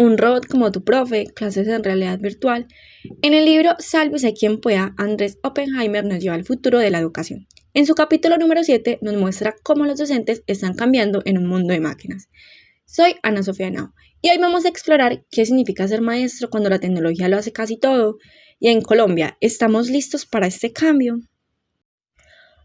Un robot como tu profe, clases en realidad virtual. En el libro Sálvese quien pueda, Andrés Oppenheimer nos lleva al futuro de la educación. En su capítulo número 7 nos muestra cómo los docentes están cambiando en un mundo de máquinas. Soy Ana Sofía Henao y hoy vamos a explorar qué significa ser maestro cuando la tecnología lo hace casi todo. Y en Colombia, ¿estamos listos para este cambio?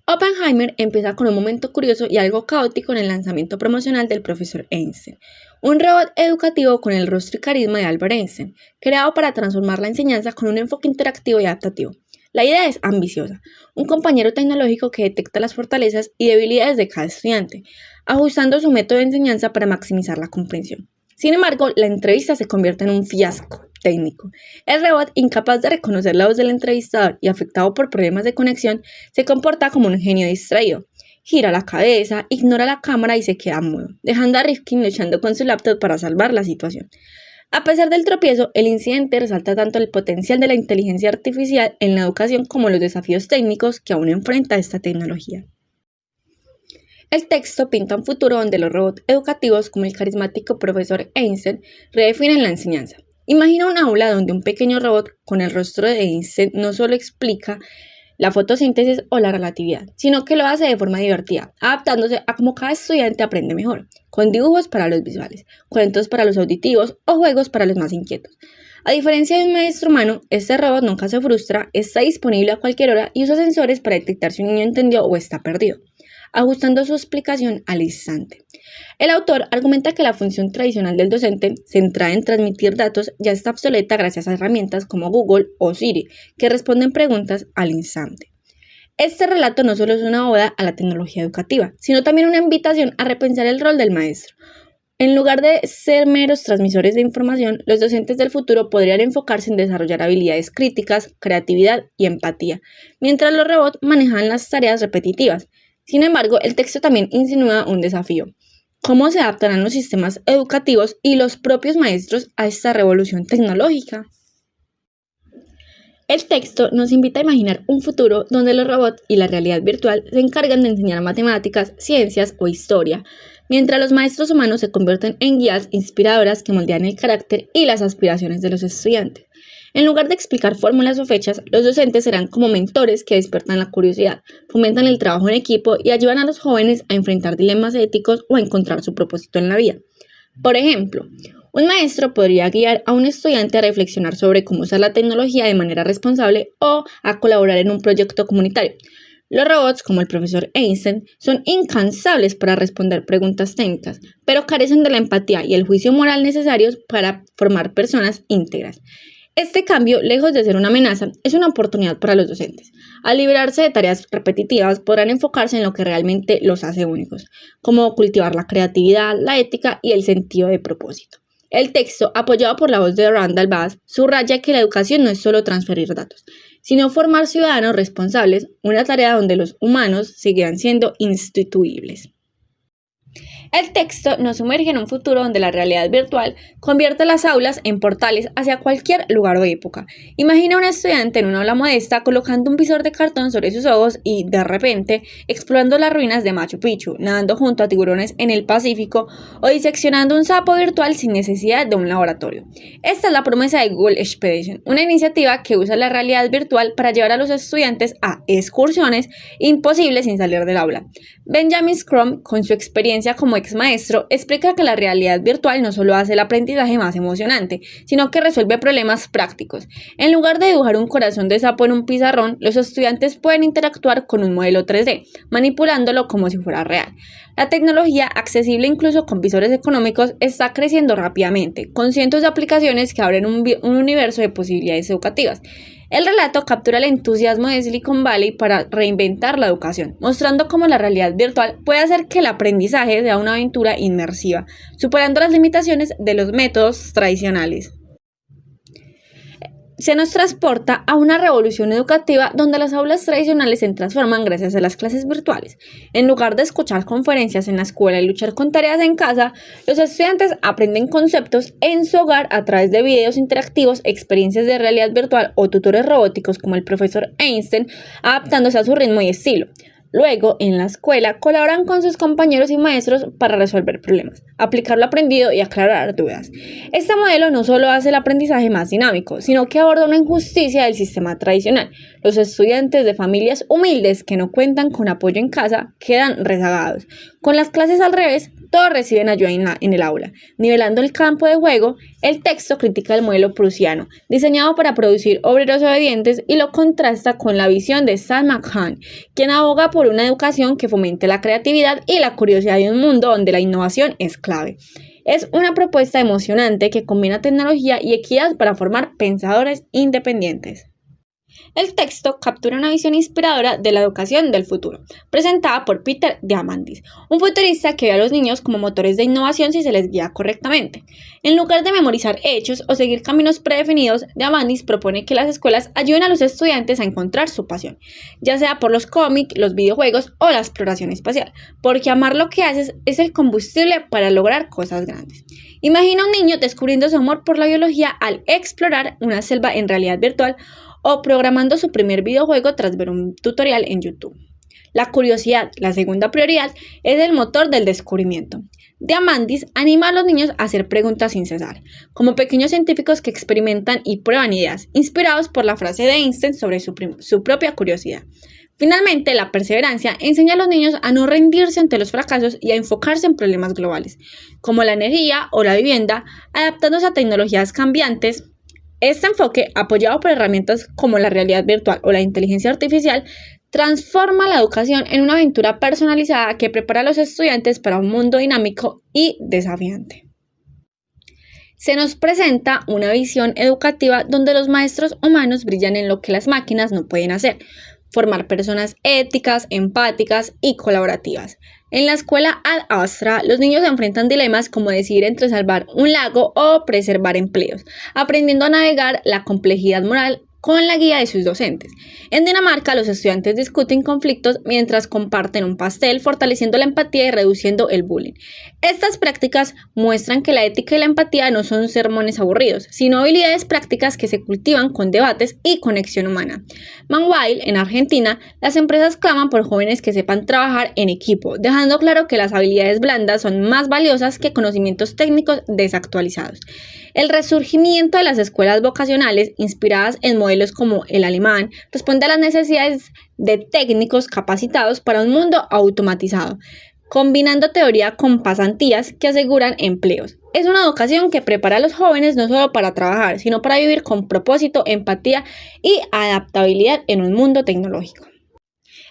Oppenheimer empieza con un momento curioso y algo caótico en el lanzamiento promocional del profesor Einstein, un robot educativo con el rostro y carisma de Albert Einstein, creado para transformar la enseñanza con un enfoque interactivo y adaptativo. La idea es ambiciosa, un compañero tecnológico que detecta las fortalezas y debilidades de cada estudiante, ajustando su método de enseñanza para maximizar la comprensión. Sin embargo, la entrevista se convierte en un fiasco técnico. El robot, incapaz de reconocer la voz del entrevistador y afectado por problemas de conexión, se comporta como un genio distraído. Gira la cabeza, ignora la cámara y se queda mudo, dejando a Rifkin luchando con su laptop para salvar la situación. A pesar del tropiezo, el incidente resalta tanto el potencial de la inteligencia artificial en la educación como los desafíos técnicos que aún enfrenta esta tecnología. El texto pinta un futuro donde los robots educativos, como el carismático profesor Einstein, redefinen la enseñanza. Imagina un aula donde un pequeño robot con el rostro de Einstein no solo explica la fotosíntesis o la relatividad, sino que lo hace de forma divertida, adaptándose a cómo cada estudiante aprende mejor, con dibujos para los visuales, cuentos para los auditivos o juegos para los más inquietos. A diferencia de un maestro humano, este robot nunca se frustra, está disponible a cualquier hora y usa sensores para detectar si un niño entendió o está perdido, ajustando su explicación al instante. El autor argumenta que la función tradicional del docente, centrada en transmitir datos, ya está obsoleta gracias a herramientas como Google o Siri, que responden preguntas al instante. Este relato no solo es una oda a la tecnología educativa, sino también una invitación a repensar el rol del maestro. En lugar de ser meros transmisores de información, los docentes del futuro podrían enfocarse en desarrollar habilidades críticas, creatividad y empatía, mientras los robots manejan las tareas repetitivas. Sin embargo, el texto también insinúa un desafío. ¿Cómo se adaptarán los sistemas educativos y los propios maestros a esta revolución tecnológica? El texto nos invita a imaginar un futuro donde los robots y la realidad virtual se encargan de enseñar matemáticas, ciencias o historia, mientras los maestros humanos se convierten en guías inspiradoras que moldean el carácter y las aspiraciones de los estudiantes. En lugar de explicar fórmulas o fechas, los docentes serán como mentores que despiertan la curiosidad, fomentan el trabajo en equipo y ayudan a los jóvenes a enfrentar dilemas éticos o a encontrar su propósito en la vida. Por ejemplo, un maestro podría guiar a un estudiante a reflexionar sobre cómo usar la tecnología de manera responsable o a colaborar en un proyecto comunitario. Los robots, como el profesor Einstein, son incansables para responder preguntas técnicas, pero carecen de la empatía y el juicio moral necesarios para formar personas íntegras. Este cambio, lejos de ser una amenaza, es una oportunidad para los docentes. Al liberarse de tareas repetitivas, podrán enfocarse en lo que realmente los hace únicos, como cultivar la creatividad, la ética y el sentido de propósito. El texto, apoyado por la voz de Randall Bass, subraya que la educación no es solo transferir datos, sino formar ciudadanos responsables, una tarea donde los humanos seguirán siendo insustituibles. El texto nos sumerge en un futuro donde la realidad virtual convierte las aulas en portales hacia cualquier lugar o época. Imagina a un estudiante en una aula modesta colocando un visor de cartón sobre sus ojos y, de repente, explorando las ruinas de Machu Picchu, nadando junto a tiburones en el Pacífico o diseccionando un sapo virtual sin necesidad de un laboratorio. Esta es la promesa de Google Expedition, una iniciativa que usa la realidad virtual para llevar a los estudiantes a excursiones imposibles sin salir del aula. Benjamin Scrum, con su experiencia como ex maestro, explica que la realidad virtual no solo hace el aprendizaje más emocionante, sino que resuelve problemas prácticos. En lugar de dibujar un corazón de sapo en un pizarrón, los estudiantes pueden interactuar con un modelo 3D, manipulándolo como si fuera real. La tecnología, accesible incluso con visores económicos, está creciendo rápidamente, con cientos de aplicaciones que abren un universo de posibilidades educativas. El relato captura el entusiasmo de Silicon Valley para reinventar la educación, mostrando cómo la realidad virtual puede hacer que el aprendizaje sea una aventura inmersiva, superando las limitaciones de los métodos tradicionales. Se nos transporta a una revolución educativa donde las aulas tradicionales se transforman gracias a las clases virtuales. En lugar de escuchar conferencias en la escuela y luchar con tareas en casa, los estudiantes aprenden conceptos en su hogar a través de videos interactivos, experiencias de realidad virtual o tutores robóticos como el profesor Einstein, adaptándose a su ritmo y estilo. Luego, en la escuela, colaboran con sus compañeros y maestros para resolver problemas, aplicar lo aprendido y aclarar dudas. Este modelo no solo hace el aprendizaje más dinámico, sino que aborda una injusticia del sistema tradicional. Los estudiantes de familias humildes que no cuentan con apoyo en casa quedan rezagados. Con las clases al revés, todos reciben ayuda en el aula. Nivelando el campo de juego, el texto critica el modelo prusiano, diseñado para producir obreros obedientes, y lo contrasta con la visión de Seth McCann, quien aboga por una educación que fomente la creatividad y la curiosidad de un mundo donde la innovación es clave. Es una propuesta emocionante que combina tecnología y equidad para formar pensadores independientes. El texto captura una visión inspiradora de la educación del futuro, presentada por Peter Diamandis, un futurista que ve a los niños como motores de innovación si se les guía correctamente. En lugar de memorizar hechos o seguir caminos predefinidos, Diamandis propone que las escuelas ayuden a los estudiantes a encontrar su pasión, ya sea por los cómics, los videojuegos o la exploración espacial, porque amar lo que haces es el combustible para lograr cosas grandes. Imagina a un niño descubriendo su amor por la biología al explorar una selva en realidad virtual, o programando su primer videojuego tras ver un tutorial en YouTube. La curiosidad, la segunda prioridad, es el motor del descubrimiento. Diamandis anima a los niños a hacer preguntas sin cesar, como pequeños científicos que experimentan y prueban ideas, inspirados por la frase de Einstein sobre su propia curiosidad. Finalmente, la perseverancia enseña a los niños a no rendirse ante los fracasos y a enfocarse en problemas globales, como la energía o la vivienda, adaptándose a tecnologías cambiantes. Este enfoque, apoyado por herramientas como la realidad virtual o la inteligencia artificial, transforma la educación en una aventura personalizada que prepara a los estudiantes para un mundo dinámico y desafiante. Se nos presenta una visión educativa donde los maestros humanos brillan en lo que las máquinas no pueden hacer: formar personas éticas, empáticas y colaborativas. En la escuela Ad Astra, los niños enfrentan dilemas como decidir entre salvar un lago o preservar empleos, aprendiendo a navegar la complejidad moral con la guía de sus docentes. En Dinamarca, los estudiantes discuten conflictos mientras comparten un pastel, fortaleciendo la empatía y reduciendo el bullying. Estas prácticas muestran que la ética y la empatía no son sermones aburridos, sino habilidades prácticas que se cultivan con debates y conexión humana. Meanwhile, en Argentina, las empresas claman por jóvenes que sepan trabajar en equipo, dejando claro que las habilidades blandas son más valiosas que conocimientos técnicos desactualizados. El resurgimiento de las escuelas vocacionales, inspiradas en modelos como el alemán, responde a las necesidades de técnicos capacitados para un mundo automatizado, combinando teoría con pasantías que aseguran empleos. Es una educación que prepara a los jóvenes no solo para trabajar, sino para vivir con propósito, empatía y adaptabilidad en un mundo tecnológico.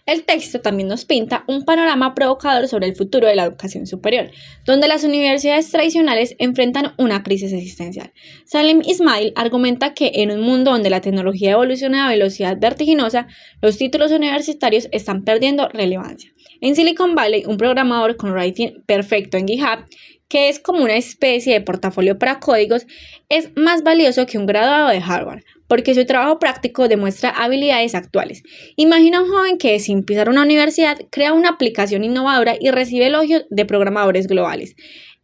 El texto también nos pinta un panorama provocador sobre el futuro de la educación superior, donde las universidades tradicionales enfrentan una crisis existencial. Salim Ismail argumenta que en un mundo donde la tecnología evoluciona a velocidad vertiginosa, los títulos universitarios están perdiendo relevancia. En Silicon Valley, un programador con writing perfecto en GitHub, que es como una especie de portafolio para códigos, es más valioso que un graduado de Harvard, porque su trabajo práctico demuestra habilidades actuales. Imagina a un joven que, sin pisar una universidad, crea una aplicación innovadora y recibe elogios de programadores globales.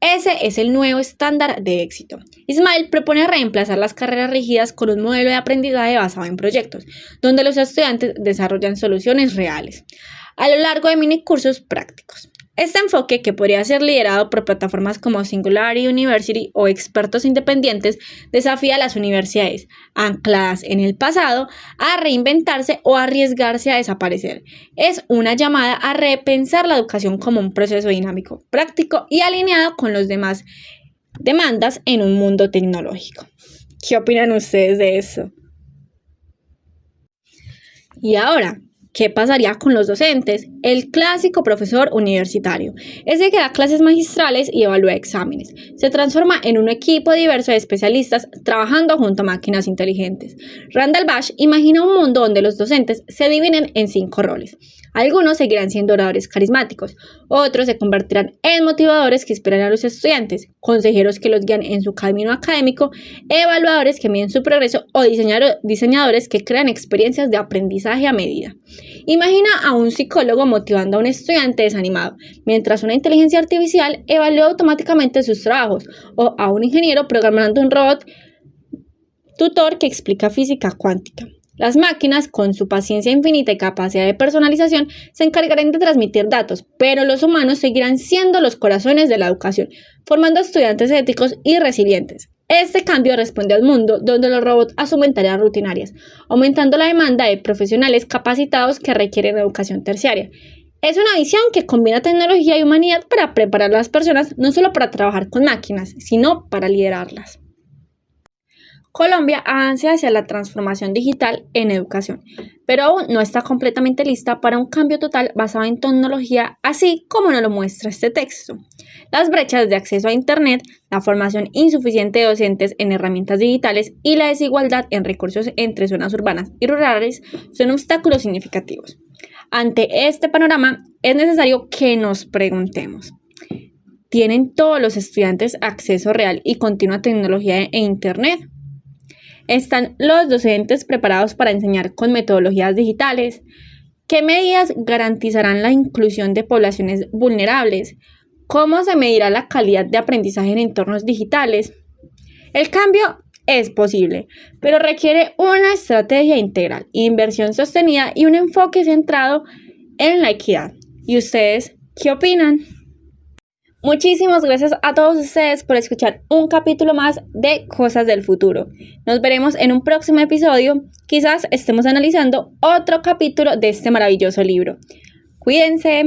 Ese es el nuevo estándar de éxito. Ismail propone reemplazar las carreras rígidas con un modelo de aprendizaje basado en proyectos, donde los estudiantes desarrollan soluciones reales, a lo largo de minicursos prácticos. Este enfoque, que podría ser liderado por plataformas como Singularity University o expertos independientes, desafía a las universidades, ancladas en el pasado, a reinventarse o arriesgarse a desaparecer. Es una llamada a repensar la educación como un proceso dinámico, práctico y alineado con las demás demandas en un mundo tecnológico. ¿Qué opinan ustedes de eso? Y ahora, ¿qué pasaría con los docentes? El clásico profesor universitario, ese que da clases magistrales y evalúa exámenes, se transforma en un equipo diverso de especialistas trabajando junto a máquinas inteligentes. Randall Bash imagina un mundo donde los docentes se dividen en 5 roles. Algunos seguirán siendo oradores carismáticos, otros se convertirán en motivadores que inspiran a los estudiantes, consejeros que los guían en su camino académico, evaluadores que miden su progreso o diseñadores que crean experiencias de aprendizaje a medida. Imagina a un psicólogo motivando a un estudiante desanimado, mientras una inteligencia artificial evalúa automáticamente sus trabajos, o a un ingeniero programando un robot tutor que explica física cuántica. Las máquinas, con su paciencia infinita y capacidad de personalización, se encargarán de transmitir datos, pero los humanos seguirán siendo los corazones de la educación, formando estudiantes éticos y resilientes. Este cambio responde a un mundo donde los robots asumen tareas rutinarias, aumentando la demanda de profesionales capacitados que requieren educación terciaria. Es una visión que combina tecnología y humanidad para preparar a las personas no solo para trabajar con máquinas, sino para liderarlas. Colombia avanza hacia la transformación digital en educación, pero aún no está completamente lista para un cambio total basado en tecnología, así como nos lo muestra este texto. Las brechas de acceso a Internet, la formación insuficiente de docentes en herramientas digitales y la desigualdad en recursos entre zonas urbanas y rurales son obstáculos significativos. Ante este panorama, es necesario que nos preguntemos: ¿tienen todos los estudiantes acceso real y continuo a tecnología e Internet? ¿Están los docentes preparados para enseñar con metodologías digitales? ¿Qué medidas garantizarán la inclusión de poblaciones vulnerables? ¿Cómo se medirá la calidad de aprendizaje en entornos digitales? El cambio es posible, pero requiere una estrategia integral, inversión sostenida y un enfoque centrado en la equidad. ¿Y ustedes qué opinan? Muchísimas gracias a todos ustedes por escuchar un capítulo más de Cosas del Futuro. Nos veremos en un próximo episodio. Quizás estemos analizando otro capítulo de este maravilloso libro. Cuídense.